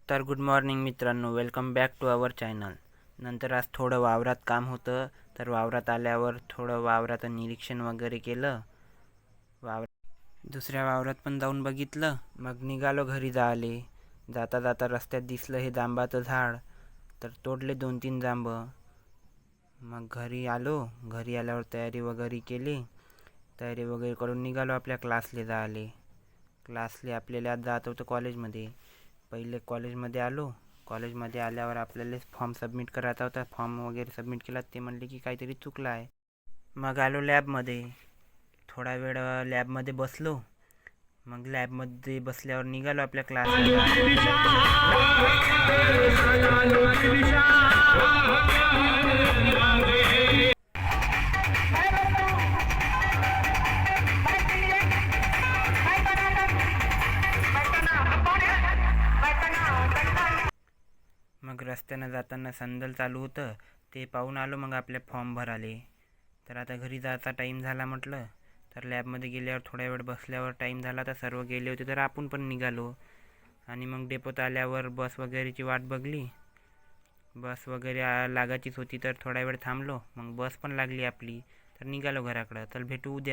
तर good morning मित्रांनो, welcome back to our channel. नंतर आज थोडं वावरात काम होतं, तर वावरात आल्यावर थोडं वावराचं निरीक्षण वगैरे केलं. दुसऱ्या वावरात पण जाऊन बघितलं. मग निघालो घरी जायले. जाता जाता रस्त्यात दिसलं हे जांबाचं झाड, तर तोडले 2-3 जांबं. मग घरी आलो. घरी आल्यावर तयारी वगैरे केली. तयारी वगैरे करून निघालो आपल्या क्लासले जायले. आपल्याला आज जात होतं कॉलेजमध्ये. पहिले कॉलेजमध्ये आलो. कॉलेजमध्ये आल्यावर आपल्याला फॉर्म सबमिट करायचा होता. फॉर्म वगैरे सबमिट केला. ते म्हणले की काहीतरी चुकलं आहे. मग आलो लॅबमध्ये. थोडा वेळ लॅबमध्ये बसलो. मग लॅबमध्ये बसल्यावर निघालो आपल्या क्लासला. मग रस्त्यानं जाताना संदल चालू होतं, ते पाहून आलो. मग आपले फॉर्म भराले. तर आता घरी जायचा टाईम झाला म्हटलं. तर लॅबमध्ये गेल्यावर थोड्या वेळ बसल्यावर टाईम झाला. तर सर्व गेले होते, तर आपण पण निघालो. आणि मग डेपोत आल्यावर बस वगैरेची वाट बघली. बस वगैरे लागायचीच होती, तर थोडा वेळ थांबलो. मग बस पण लागली आपली, तर निघालो घराकडं. तर भेटू उद्या.